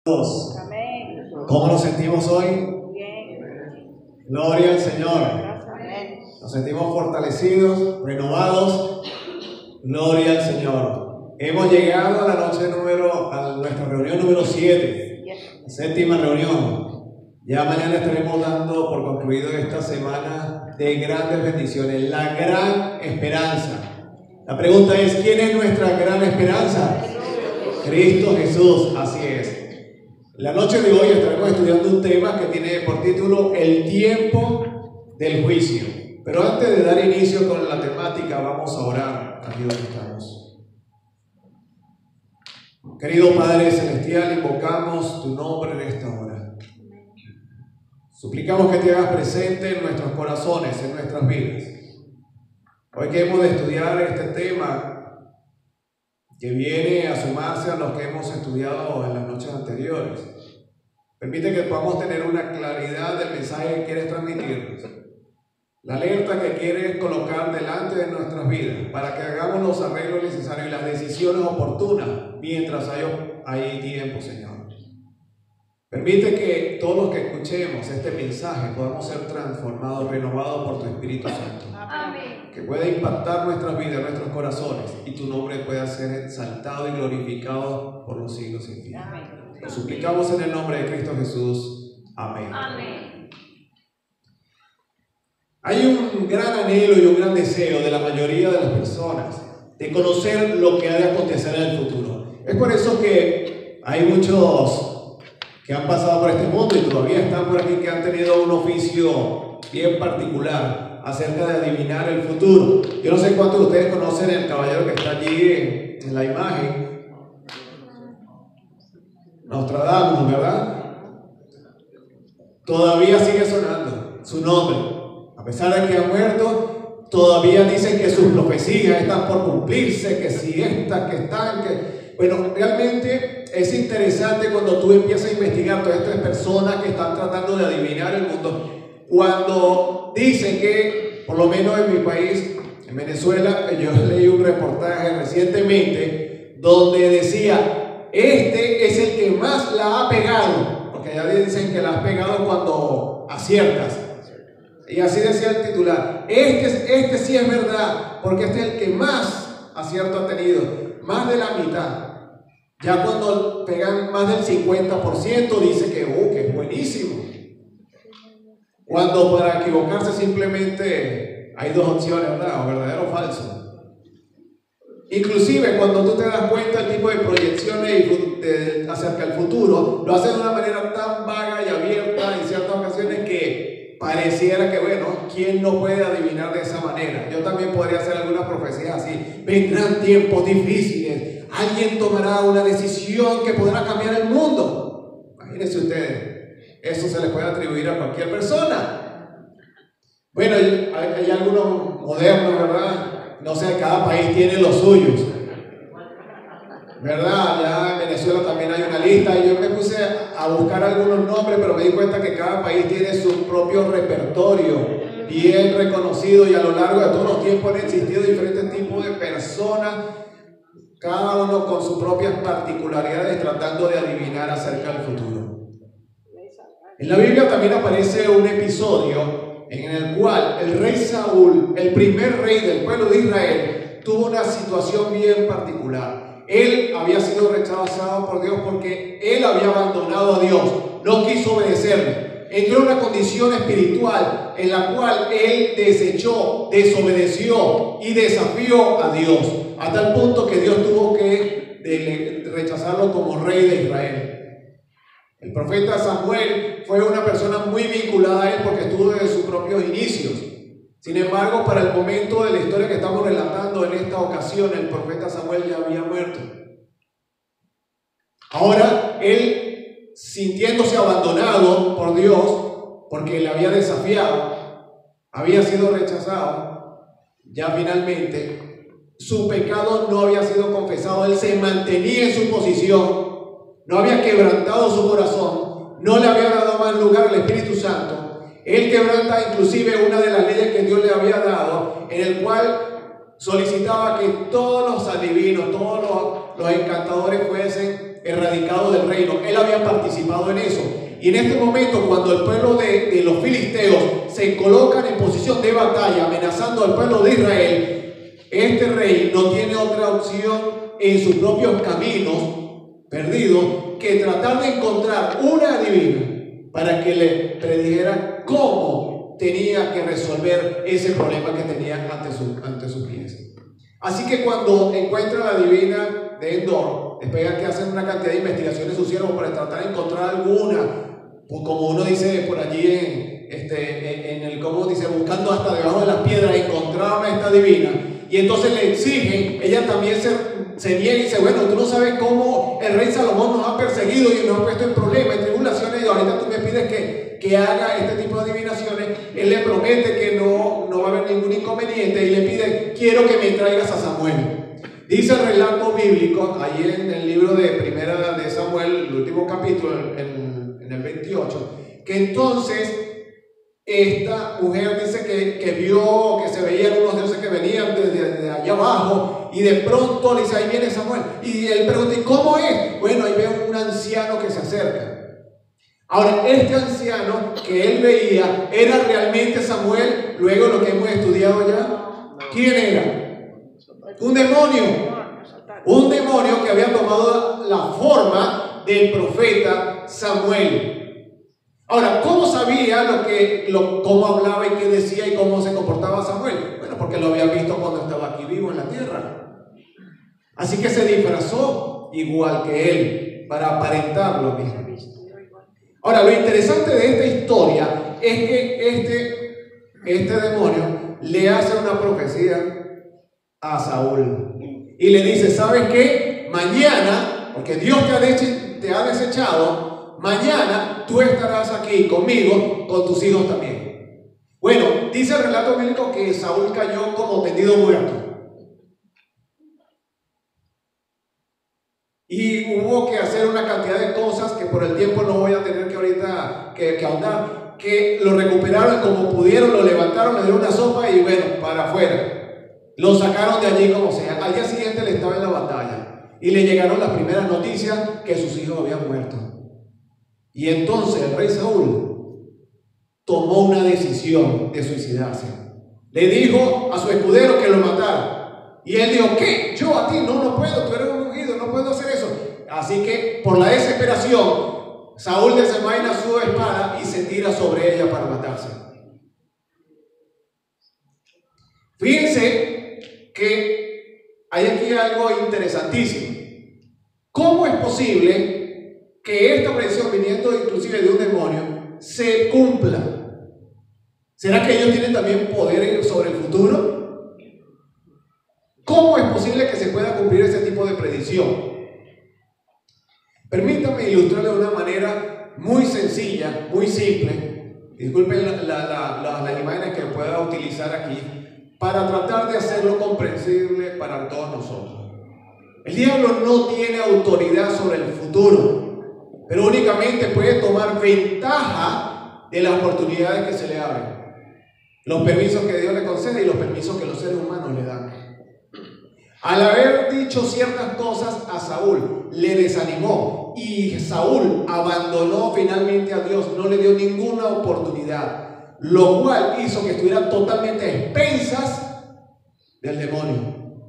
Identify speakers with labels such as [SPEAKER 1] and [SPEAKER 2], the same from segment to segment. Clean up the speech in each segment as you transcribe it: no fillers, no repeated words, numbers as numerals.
[SPEAKER 1] Amén.
[SPEAKER 2] ¿Cómo nos sentimos hoy?
[SPEAKER 1] Bien.
[SPEAKER 2] Gloria al Señor.
[SPEAKER 1] Amén.
[SPEAKER 2] Nos sentimos fortalecidos, renovados. Gloria al Señor. Hemos llegado a la noche a nuestra reunión número 7, séptima reunión. Ya mañana estaremos dando por concluido esta semana de grandes bendiciones, la gran esperanza. La pregunta es, ¿quién es nuestra gran esperanza? Cristo Jesús, así es. La noche de hoy estaremos estudiando un tema que tiene por título El tiempo del juicio. Pero antes de dar inicio con la temática, vamos a orar aquí donde estamos. Querido Padre Celestial, invocamos tu nombre en esta hora. Suplicamos que te hagas presente en nuestros corazones, en nuestras vidas. Hoy que hemos de estudiar este tema que viene a sumarse a los que hemos estudiado en las noches anteriores. Permite que podamos tener una claridad del mensaje que quieres transmitirnos, la alerta que quieres colocar delante de nuestras vidas, para que hagamos los arreglos necesarios y las decisiones oportunas mientras hay tiempo, Señor. Permite que todos los que escuchemos este mensaje podamos ser transformados, renovados por tu Espíritu Santo.
[SPEAKER 1] Amén.
[SPEAKER 2] Que pueda impactar nuestras vidas, nuestros corazones, y tu nombre pueda ser exaltado y glorificado por los siglos sin fin.
[SPEAKER 1] Amén.
[SPEAKER 2] Lo suplicamos en el nombre de Cristo Jesús. Amén.
[SPEAKER 1] Amén.
[SPEAKER 2] Hay un gran anhelo y un gran deseo de la mayoría de las personas de conocer lo que ha de acontecer en el futuro. Es por eso que hay muchos que han pasado por este mundo y todavía están por aquí, que han tenido un oficio bien particular acerca de adivinar el futuro. Yo no sé cuántos de ustedes conocen el caballero que está allí en la imagen, Nostradamus, ¿verdad? Todavía sigue sonando su nombre. A pesar de que ha muerto, todavía dicen que sus profecías están por cumplirse, que si estas, que están, que... Bueno, realmente es interesante cuando tú empiezas a investigar todas estas personas que están tratando de adivinar el mundo. Cuando dicen que, por lo menos en mi país, en Venezuela, yo leí un reportaje recientemente donde decía, este es el que más la ha pegado, porque ya dicen que la has pegado cuando aciertas. Y así decía el titular, este sí es verdad, porque este es el que más acierto ha tenido, más de la mitad. Ya cuando pegan más del 50% dice que es buenísimo. Cuando para equivocarse simplemente hay dos opciones, ¿verdad? O verdadero o falso. Inclusive cuando tú te das cuenta del tipo de proyecciones acerca del futuro, lo hacen de una manera tan vaga y abierta en ciertas ocasiones que pareciera que, bueno, ¿quién no puede adivinar de esa manera? Yo también podría hacer algunas profecías así. Vendrán tiempos difíciles. Alguien tomará una decisión que podrá cambiar el mundo. Imagínense ustedes, eso se le puede atribuir a cualquier persona. Bueno, hay algunos modernos, ¿verdad? No sé, cada país tiene los suyos, ¿verdad? Ya en Venezuela también hay una lista y yo me puse a buscar algunos nombres, pero me di cuenta que cada país tiene su propio repertorio bien reconocido, y a lo largo de todos los tiempos han existido diferentes tipos de personas, cada uno con sus propias particularidades, tratando de adivinar acerca del futuro. En la Biblia también aparece un episodio en el cual el rey Saúl, el primer rey del pueblo de Israel, tuvo una situación bien particular. Él había sido rechazado por Dios porque él había abandonado a Dios, no quiso obedecerle. Entró en una condición espiritual en la cual él desechó, desobedeció y desafió a Dios, a tal punto que Dios tuvo que rechazarlo como rey de Israel. El profeta Samuel fue una persona muy vinculada a él porque estuvo desde sus propios inicios. Sin embargo, para el momento de la historia que estamos relatando en esta ocasión, el profeta Samuel ya había muerto. Ahora, él, sintiéndose abandonado por Dios, porque le había desafiado, había sido rechazado, ya finalmente, su pecado no había sido confesado. Él se mantenía en su posición, no había quebrantado su corazón, no le había dado más lugar al Espíritu Santo. Él quebranta inclusive una de las leyes que Dios le había dado, en el cual solicitaba que todos los adivinos, todos los encantadores fuesen erradicado del reino. Él había participado en eso. Y en este momento, cuando el pueblo de los filisteos se colocan en posición de batalla, amenazando al pueblo de Israel, este rey no tiene otra opción en sus propios caminos perdidos que tratar de encontrar una adivina para que le predijera cómo tenía que resolver ese problema que tenía ante sus pies. Así que cuando encuentra la adivina de Endor, después que hacen una cantidad de investigaciones sus siervos para tratar de encontrar alguna, pues como uno dice por allí en el cómo dice, buscando hasta debajo de las piedras, encontraron a esta adivina, y entonces le exigen, ella también se niega y dice, bueno, tú no sabes cómo el rey Salomón nos ha perseguido y nos ha puesto en problemas, en tribulaciones, y ahorita tú me pides que haga este tipo de adivinaciones. Él le promete que no va a haber ningún inconveniente y le pide, quiero que me traigas a Samuel. Dice el relato bíblico, ahí en el libro de Primera de Samuel, el último capítulo, en el 28, que entonces esta mujer dice que vio que se veían unos dioses que venían desde allá abajo, y de pronto le dice, ahí viene Samuel, y él pregunta, ¿y cómo es? Bueno, ahí ve un anciano que se acerca. Ahora, este anciano que él veía, ¿era realmente Samuel? Luego lo que hemos estudiado ya, ¿quién era? Un demonio. Un demonio que había tomado la forma del profeta Samuel. Ahora, ¿cómo sabía cómo hablaba y qué decía y cómo se comportaba Samuel? Bueno, porque lo había visto cuando estaba aquí vivo en la tierra. Así que se disfrazó igual que él para aparentar lo mismo. Ahora, lo interesante de esta historia es que este demonio le hace una profecía a Saúl y le dice, ¿sabes qué? Mañana, porque Dios te ha desechado, mañana tú estarás aquí conmigo, con tus hijos también. Bueno, dice el relato bíblico que Saúl cayó como tendido muerto. Y hubo que hacer una cantidad de cosas que por el tiempo no voy a tener que ahorita que ahondar, que lo recuperaron como pudieron, lo levantaron, le dieron una sopa y bueno, para afuera. Lo sacaron de allí como sea. Al día siguiente él estaba en la batalla y le llegaron las primeras noticias que sus hijos habían muerto. Y entonces el rey Saúl tomó una decisión de suicidarse. Le dijo a su escudero que lo matara. Y él dijo, ¿qué? Yo a ti no puedo, tú eres un ungido, no puedo hacer eso. Así que por la desesperación, Saúl desenvaina su espada y se tira sobre ella para matarse. Fíjense que hay aquí algo interesantísimo. ¿Cómo es posible que esta predicción, viniendo inclusive de un demonio, se cumpla? ¿Será que ellos tienen también poder sobre el futuro? ¿Cómo es posible que se pueda cumplir ese tipo de predicción? Permítame ilustrarle de una manera muy sencilla, muy simple. Disculpen las imágenes que pueda utilizar aquí para tratar de hacerlo comprensible para todos nosotros. El diablo no tiene autoridad sobre el futuro, pero únicamente puede tomar ventaja de las oportunidades que se le abren, los permisos que Dios le concede y los permisos que los seres humanos le dan. Al haber dicho ciertas cosas a Saúl, le desanimó y Saúl abandonó finalmente a Dios, no le dio ninguna oportunidad, lo cual hizo que estuviera totalmente a expensas del demonio.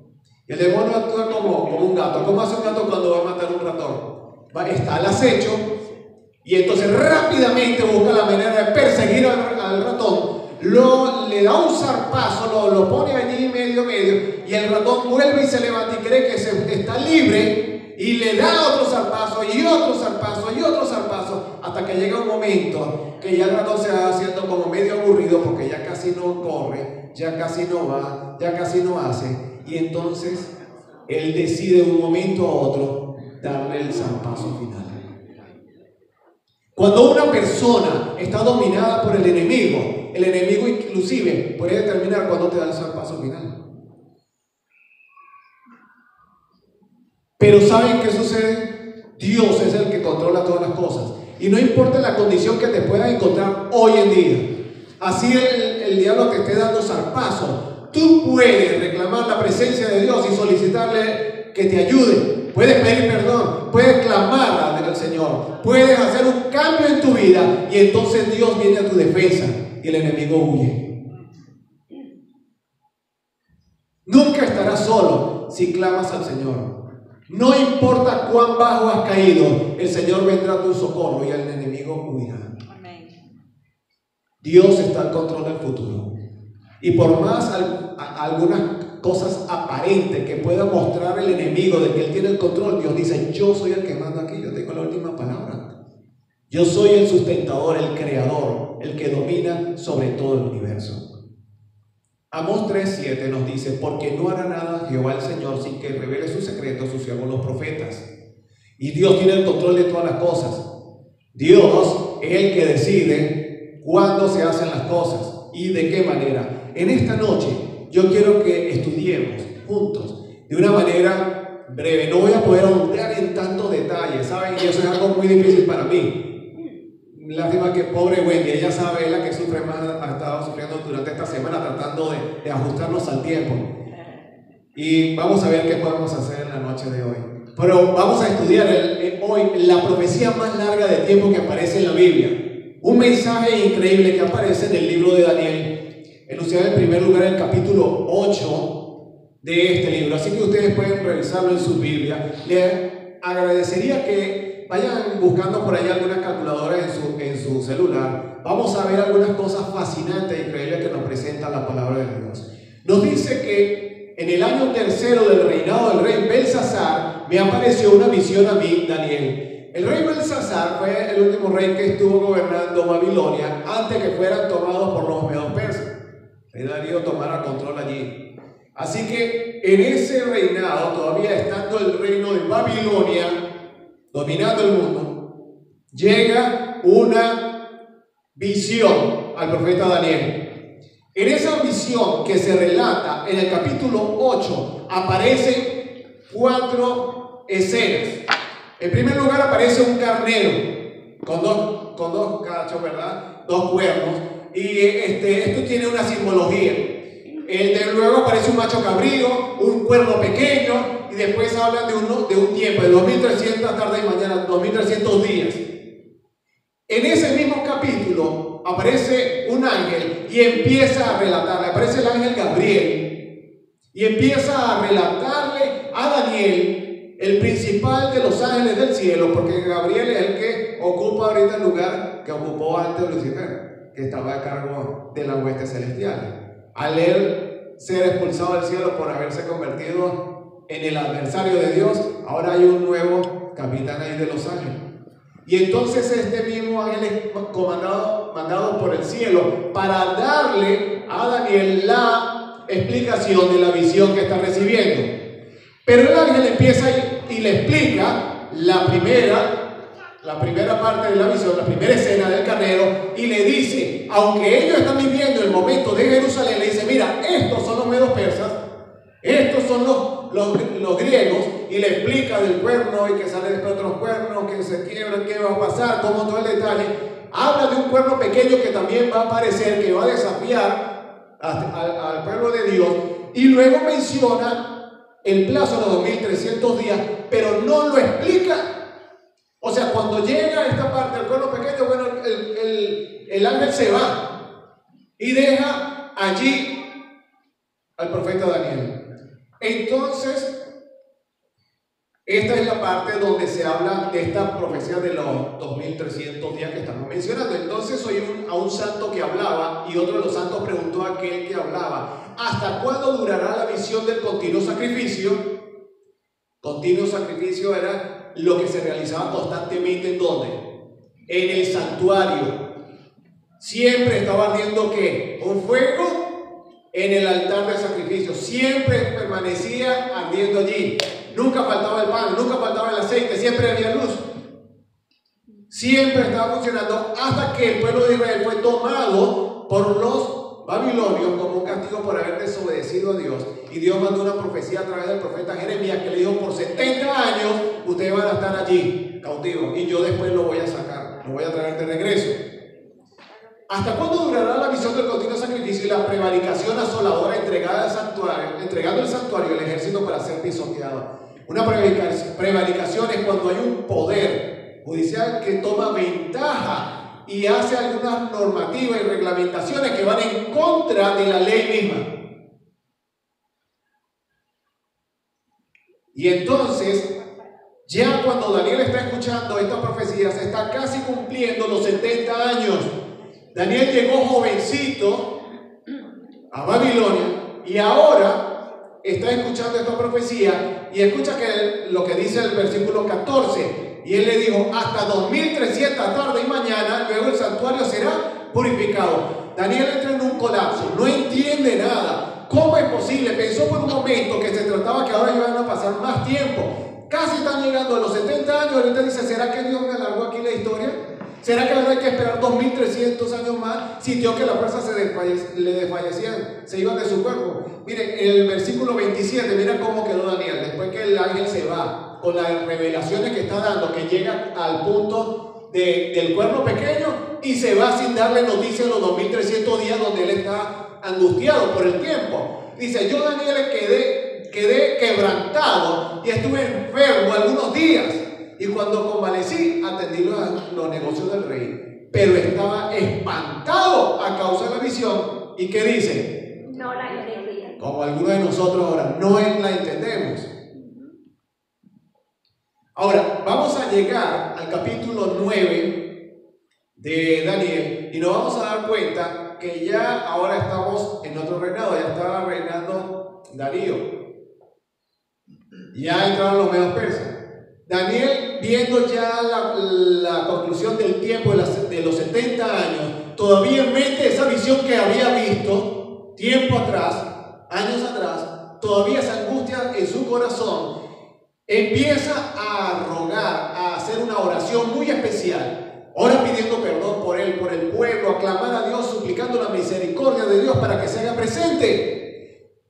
[SPEAKER 2] Y el demonio actúa como un gato. ¿Cómo hace un gato cuando va a matar un ratón? Está al acecho y entonces rápidamente busca la manera de perseguir al ratón. Le da un zarpazo, lo pone allí medio, y el ratón vuelve y se levanta y cree que está libre y le da otro zarpazo y otro zarpazo y otro zarpazo hasta que llega un momento que ya el ratón se va haciendo como medio aburrido porque ya casi no corre, ya casi no va, ya casi no hace, y entonces él decide de un momento a otro darle el zarpazo final. Cuando una persona está dominada por el enemigo inclusive puede determinar cuándo te da el zarpazo final. Pero ¿saben qué sucede? Dios es el que controla todas las cosas. Y no importa la condición que te puedas encontrar hoy en día. Así el diablo te esté dando zarpazo, tú puedes reclamar la presencia de Dios y solicitarle que te ayude. Puedes pedir perdón. puedes clamar al Señor, puedes hacer un cambio en tu vida y entonces Dios viene a tu defensa y el enemigo huye. Nunca estarás solo si clamas al Señor. No importa cuán bajo has caído, el Señor vendrá a tu socorro y el enemigo huirá. Dios está al control del futuro. Y por más algunas cosas aparentes que pueda mostrar el enemigo de que él tiene el control, Dios dice: yo soy el que manda aquí, yo tengo la última palabra. Yo soy el sustentador, el creador, el que domina sobre todo el universo. Amós 3:7 nos dice: porque no hará nada Jehová el Señor sin que revele sus secretos a sus siervos los profetas. Y Dios tiene el control de todas las cosas. Dios es el que decide cuándo se hacen las cosas y de qué manera. En esta noche yo quiero que estudiemos juntos de una manera breve. No voy a poder ahondar en tantos detalles, ¿saben? Y eso es algo muy difícil para mí. Lástima que pobre Wendy, ella sabe, es la que sufre más, ha estado sufriendo durante esta semana tratando de ajustarnos al tiempo. Y vamos a ver qué podemos hacer en la noche de hoy. Pero vamos a estudiar hoy la profecía más larga de tiempo que aparece en la Biblia. Un mensaje increíble que aparece en el libro de Daniel, enunciado en primer lugar en el capítulo 8 de este libro. Así que ustedes pueden revisarlo en su Biblia. Les agradecería que vayan buscando por ahí algunas calculadoras en su celular. Vamos a ver algunas cosas fascinantes e increíbles que nos presenta la palabra de Dios. Nos dice que en el año tercero del reinado del rey Belsasar me apareció una visión a mí, Daniel. El rey Belsasar fue el último rey que estuvo gobernando Babilonia antes que fueran tomados por los medos persas. El Darío tomara control allí. Así que en ese reinado, todavía estando el reino de Babilonia dominando el mundo, llega una visión al profeta Daniel. En esa visión que se relata en el capítulo 8 aparecen 4 escenas. En primer lugar aparece un carnero con dos cachos, ¿verdad? 2 cuernos. Y esto tiene una simbología. Luego aparece un macho cabrío, un cuerno pequeño, y después hablan de un tiempo de 2300 tarde y mañana, 2300 días. En ese mismo capítulo aparece un ángel y empieza a relatarle, aparece el ángel Gabriel y empieza a relatarle a Daniel, el principal de los ángeles del cielo, porque Gabriel es el que ocupa ahorita el lugar que ocupó antes Lucifer, que estaba a cargo de la hueste celestial. Al él ser expulsado del cielo por haberse convertido en el adversario de Dios, ahora hay un nuevo capitán ahí de los ángeles. Y entonces este mismo ángel es mandado por el cielo para darle a Daniel la explicación de la visión que está recibiendo. Pero el ángel empieza y le explica la primera parte de la visión, la primera escena del carnero, y le dice, aunque ellos están viviendo el momento de Jerusalén, le dice: mira, estos son los medos persas, estos son los griegos, y le explica del cuerno y que sale después otros cuernos, que se quiebran, qué va a pasar, como todo el detalle. Habla de un cuerno pequeño que también va a aparecer, que va a desafiar al pueblo de Dios, y luego menciona el plazo de los 2300 días, pero no lo explica. O sea, cuando llega esta parte del cuerno pequeño, bueno, el ángel se va y deja allí al profeta Daniel. Entonces, esta es la parte donde se habla de esta profecía de los 2300 días que estamos mencionando. Entonces oí a un santo que hablaba, y otro de los santos preguntó a aquel que hablaba: ¿hasta cuándo durará la visión del continuo sacrificio? Continuo sacrificio era lo que se realizaba constantemente. ¿En dónde? En el santuario. Siempre estaba ardiendo ¿qué? Un fuego en el altar del sacrificio. Siempre permanecía ardiendo allí. Nunca faltaba el pan, nunca faltaba el aceite, siempre había luz. Siempre estaba funcionando hasta que el pueblo de Israel fue tomado por los babilonios como un castigo por haber desobedecido a Dios. Y Dios mandó una profecía a través del profeta Jeremías que le dijo: por 70 años ustedes van a estar allí cautivos y yo después lo voy a sacar, lo voy a traer de regreso. ¿Hasta cuándo durará la visión del continuo sacrificio y la prevaricación asoladora entregando el santuario al ejército para ser pisoteado? Una prevaricación es cuando hay un poder judicial que toma ventaja y hace algunas normativas y reglamentaciones que van en contra de la ley misma. Y entonces, ya cuando Daniel está escuchando esta profecía, se está casi cumpliendo los 70 años. Daniel llegó jovencito a Babilonia y ahora está escuchando esta profecía y escucha lo que dice el versículo 14. Y él le dijo, hasta 2300 tarde y mañana, luego el santuario será purificado. Daniel entra en un colapso, no entiende nada. ¿Cómo es posible? Pensó por un momento que se trataba que ahora iban a pasar más tiempo. Casi están llegando a los 70 años. Ahorita dice, ¿será que Dios me alargó aquí la historia? ¿Será que ahora hay que esperar 2300 años más? Sintió que las fuerzas le desfallecían, se iban de su cuerpo. Miren, en el versículo 27, mira cómo quedó Daniel. Después que el ángel se va, con las revelaciones que está dando, que llega al punto del cuerno pequeño y se va sin darle noticia a los 2300 días donde él está angustiado por el tiempo. Dice, yo Daniel quedé quebrantado y estuve enfermo algunos días. Y cuando convalecí, atendí los negocios del rey. Pero estaba espantado a causa de la visión. ¿Y qué dice?
[SPEAKER 1] No la entendía.
[SPEAKER 2] Como algunos de nosotros ahora, no la entendemos. Ahora, vamos a llegar al capítulo 9 de Daniel y nos vamos a dar cuenta que ya ahora estamos en otro reinado. Ya estaba reinando Darío. Ya entraron los medos persas. Daniel, viendo ya la conclusión del tiempo de los 70 años, todavía en mente esa visión que había visto tiempo atrás, años atrás, todavía esa angustia en su corazón, empieza a rogar, a hacer una oración muy especial. Ora pidiendo perdón por él, por el pueblo, a clamar a Dios, suplicando la misericordia de Dios para que se haga presente.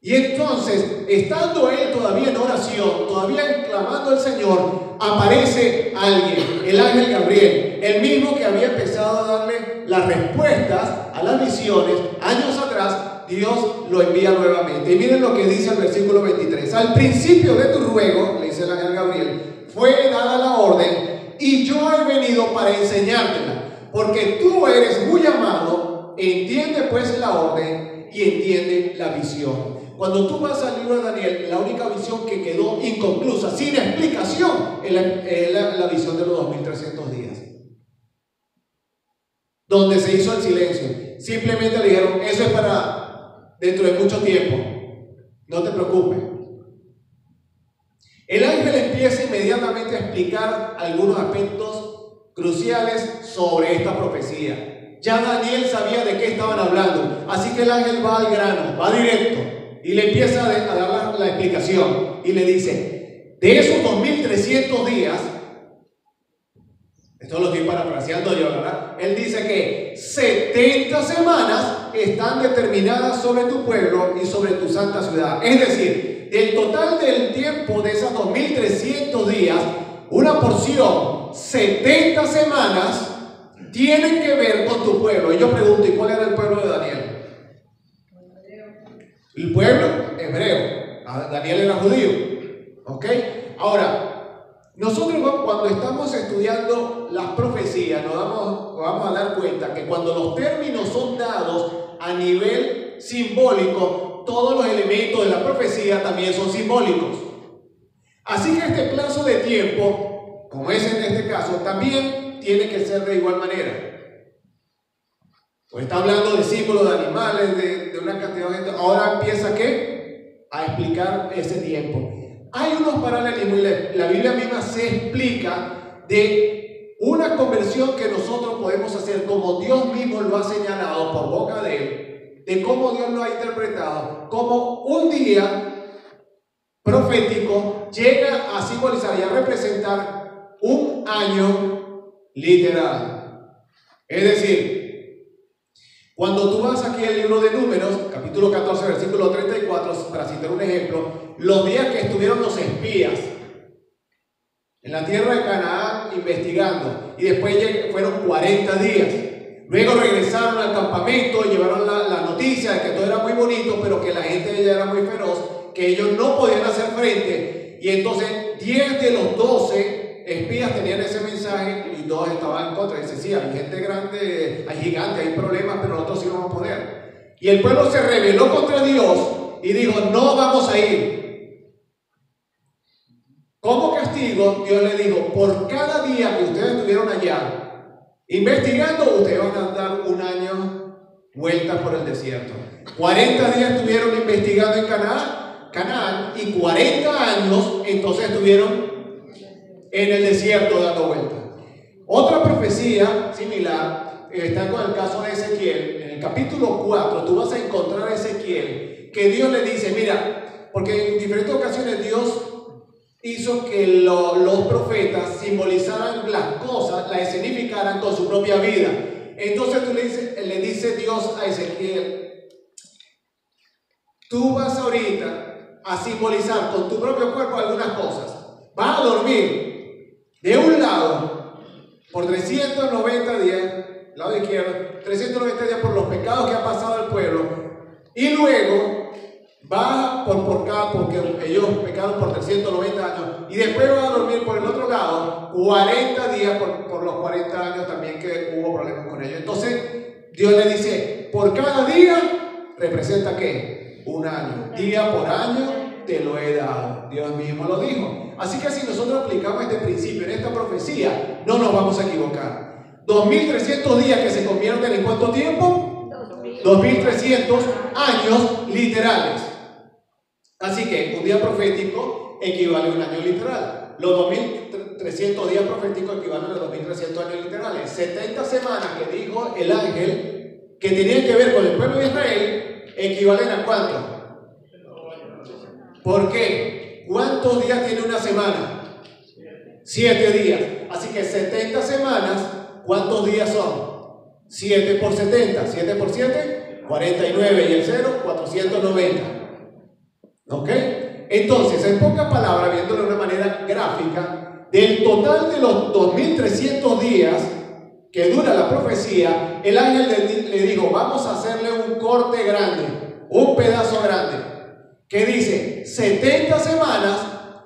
[SPEAKER 2] Y entonces, estando él todavía en oración, todavía clamando al Señor, aparece alguien, el ángel Gabriel, el mismo que había empezado a darle las respuestas a las visiones años atrás. Dios lo envía nuevamente. Y miren lo que dice el versículo 23. Al principio de tu ruego, le dice el ángel Gabriel, fue dada la orden y yo he venido para enseñártela, porque tú eres muy amado. Entiende pues la orden y entiende la visión. Cuando tú vas al libro de Daniel, la única visión que quedó inconclusa, sin explicación, es la visión de los 2300 días. Donde se hizo el silencio. Simplemente le dijeron, eso es para dentro de mucho tiempo. No te preocupes. El ángel empieza inmediatamente a explicar algunos aspectos cruciales sobre esta profecía. Ya Daniel sabía de qué estaban hablando. Así que el ángel va al grano, va directo. Y le empieza a dar la explicación y le dice, de esos 2300 días, esto lo estoy parafraseando yo, ¿verdad? Él dice que 70 semanas están determinadas sobre tu pueblo y sobre tu santa ciudad. Es decir, del total del tiempo de esos 2300 días, una porción, 70 semanas, tienen que ver con tu pueblo. Y yo pregunto, ¿y cuál era el pueblo de Daniel? El pueblo hebreo. Daniel era judío. ¿Ok? Ahora, nosotros cuando estamos estudiando las profecías nos vamos a dar cuenta que cuando los términos son dados a nivel simbólico, todos los elementos de la profecía también son simbólicos. Así que este plazo de tiempo, como es en este caso, también tiene que ser de igual manera. Pues está hablando de símbolos de animales, de una cantidad de gente. Ahora empieza ¿qué? A explicar ese tiempo. Hay unos paralelismos y la Biblia misma se explica de una conversión que nosotros podemos hacer como Dios mismo lo ha señalado por boca de él, de cómo Dios lo ha interpretado, como un día profético llega a simbolizar y a representar un año literal. Es decir, cuando tú vas aquí al libro de Números, capítulo 14, versículo 34, para citar un ejemplo, los días que estuvieron los espías en la tierra de Canaán investigando, y después fueron 40 días. Luego regresaron al campamento y llevaron la noticia de que todo era muy bonito, pero que la gente de ella era muy feroz, que ellos no podían hacer frente. Y entonces 10 de los 12 espías tenían ese mensaje y 2 estaban en contra. Dice, sí, hay gente grande, hay gigantes, hay problemas, pero nosotros sí vamos a poder. Y el pueblo se rebeló contra Dios y dijo, no vamos a ir. Como castigo, Dios le dijo, por cada día que ustedes estuvieron allá investigando, ustedes van a dar un año vueltas por el desierto. 40 días estuvieron investigando en Canaán y 40 años entonces estuvieron en el desierto dando vueltas. Otra profecía similar está con el caso de Ezequiel. En el capítulo 4 tú vas a encontrar a Ezequiel que Dios le dice, mira, porque en diferentes ocasiones Dios hizo que los profetas simbolizaran las cosas, las escenificaran con su propia vida. Entonces le dice Dios a Ezequiel, tú vas ahorita a simbolizar con tu propio cuerpo algunas cosas. Vas a dormir de un lado por 390 días, lado izquierdo, 390 días por los pecados que ha pasado el pueblo, y luego vas porque ellos pecaron por 390 años, y después vas a dormir por el otro lado 40 días por los 40 años también que hubo problemas con ellos. Entonces Dios le dice, por cada día representa ¿qué? Un año, día por año te lo he dado. Dios mismo lo dijo. Así que si nosotros aplicamos este principio en esta profecía, no nos vamos a equivocar. 2300 días que se convierten en ¿cuánto tiempo? 2300 años literales. Así que un día profético equivale a un año literal. Los 2300 días proféticos equivalen a 2300 años literales. 70 semanas que dijo el ángel que tenían que ver con el pueblo de Israel equivalen a ¿cuánto? ¿Por qué? ¿Cuántos días tiene una semana? 7 días. Así que 70 semanas, ¿cuántos días son? 7 por 70. 7 por 7, 49. Y el 0, 490. ¿Ok? Entonces, en pocas palabras, viéndolo de una manera gráfica, del total de los 2300 días que dura la profecía, el ángel le dijo, vamos a hacerle un corte grande, un pedazo grande, que dice 70 semanas,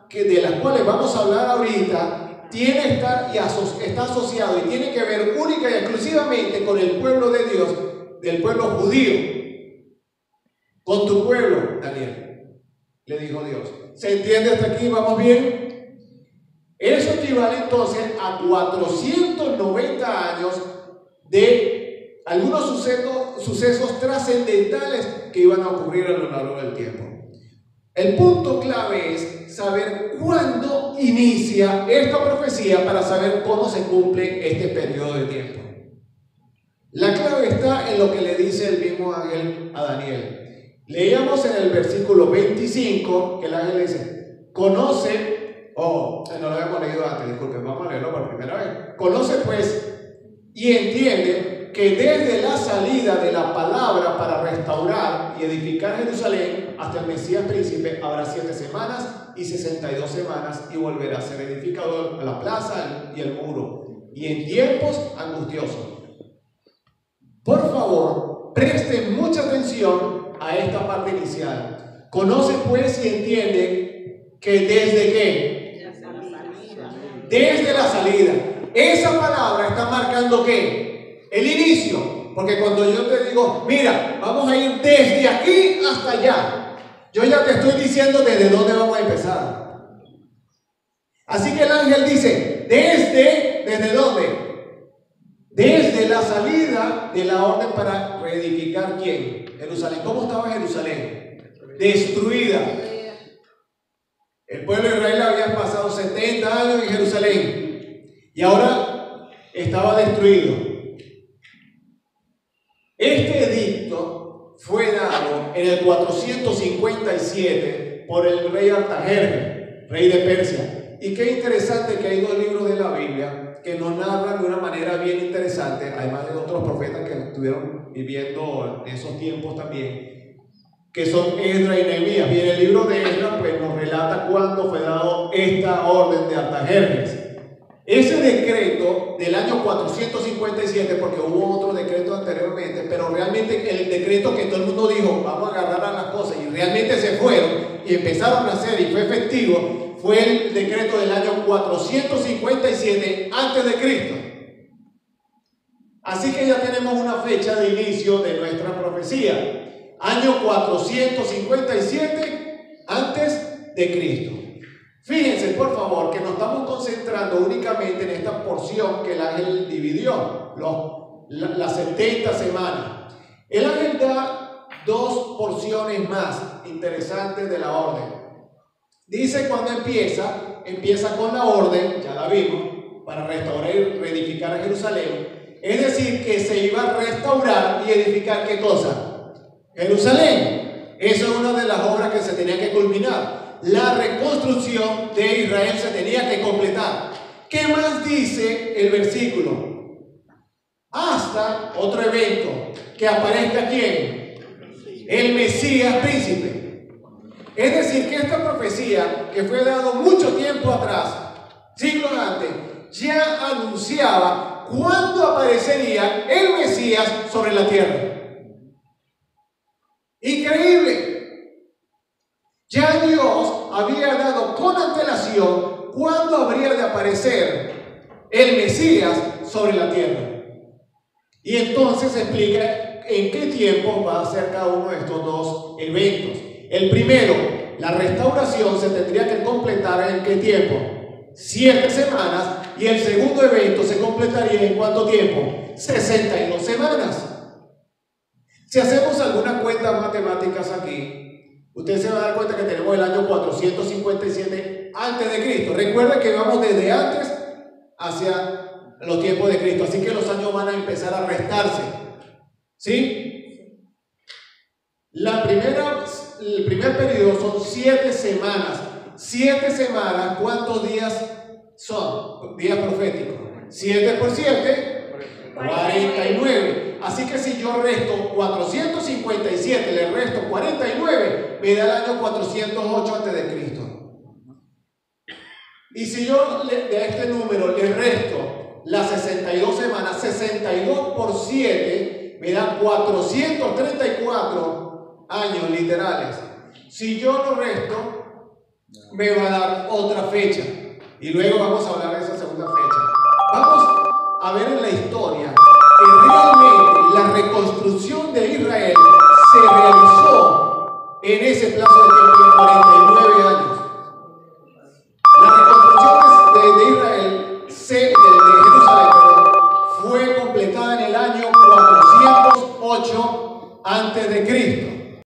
[SPEAKER 2] que de las cuales vamos a hablar ahorita, está asociado y tiene que ver única y exclusivamente con el pueblo de Dios, del pueblo judío, con tu pueblo, Daniel, le dijo Dios. ¿Se entiende hasta aquí? ¿Vamos bien? Eso equivale entonces a 490 años de algunos sucesos trascendentales que iban a ocurrir a lo largo del tiempo. El punto clave es saber cuándo inicia esta profecía para saber cómo se cumple este periodo de tiempo. La clave está en lo que le dice el mismo ángel a Daniel. Leíamos en el versículo 25 que el ángel le dice, conoce, no lo habíamos leído antes, disculpen, vamos a leerlo por primera vez. Conoce pues y entiende que desde la salida de la palabra para restaurar y edificar Jerusalén hasta el Mesías príncipe habrá 7 semanas y 62 semanas y volverá a ser edificado la plaza y el muro y en tiempos angustiosos. Por favor, presten mucha atención a esta parte inicial. Conoce pues y entiende que desde ¿qué? Desde la salida. Esa palabra está marcando ¿qué? El inicio, porque cuando yo te digo, mira, vamos a ir desde aquí hasta allá, yo ya te estoy diciendo desde dónde vamos a empezar. Así que el ángel dice, ¿desde dónde? Desde la salida de la orden para reedificar ¿quién? Jerusalén. ¿Cómo estaba Jerusalén? Destruida. El pueblo de Israel había pasado 70 años en Jerusalén y ahora estaba destruido. Este edicto fue dado en el 457 por el rey Artajerjes, rey de Persia. Y qué interesante que hay 2 libros de la Biblia que nos narran de una manera bien interesante, además de otros profetas que estuvieron viviendo en esos tiempos también, que son Esdras y Nehemías. Bien, el libro de Esdras pues, nos relata cuándo fue dado esta orden de Artajerjes. Ese decreto del año 457, porque hubo otro decreto anteriormente, pero realmente el decreto que todo el mundo dijo, vamos a agarrar a las cosas, y realmente se fueron y empezaron a hacer y fue efectivo, fue el decreto del año 457 antes de Cristo. Así que ya tenemos una fecha de inicio de nuestra profecía. Año 457 antes de Cristo. Fíjense, por favor, que nos estamos concentrando únicamente en esta porción que el ángel dividió, las 70 semanas. El ángel da dos porciones más interesantes de la orden. Dice cuando empieza con la orden, ya la vimos, para restaurar y reedificar a Jerusalén. Es decir, que se iba a restaurar y edificar ¿qué cosa? Jerusalén. Eso es una de las obras que se tenía que culminar. La reconstrucción de Israel se tenía que completar. ¿Qué más dice el versículo? Hasta otro evento, que aparezca ¿quién? El Mesías príncipe. Es decir, que esta profecía, que fue dado mucho tiempo atrás, siglos antes, ya anunciaba cuándo aparecería el Mesías sobre la tierra. Increíble. Ya Dios había dado con antelación cuándo habría de aparecer el Mesías sobre la tierra. Y entonces explica en qué tiempo va a ser cada uno de estos dos eventos. El primero, la restauración se tendría que completar ¿en qué tiempo? 7 semanas. Y el segundo evento se completaría ¿en cuánto tiempo? 62 semanas. Si hacemos algunas cuentas matemáticas aquí, usted se va a dar cuenta que tenemos el año 457 antes de Cristo. Recuerda que vamos desde antes hacia los tiempos de Cristo, así que los años van a empezar a restarse. ¿Sí? El primer periodo son 7 semanas. 7 semanas, ¿cuántos días son? Días proféticos. 7 por 7, 49. Así que si yo resto 457, le resto 49, me da el año 408 antes de Cristo. Y si yo de este número le resto las 62 semanas, 62 por 7, me da 434 años literales. Si yo lo resto, me va a dar otra fecha. Y luego vamos a hablar de esa segunda fecha. Vamos a ver en la historia que realmente la reconstrucción de Israel se realizó en ese plazo de tiempo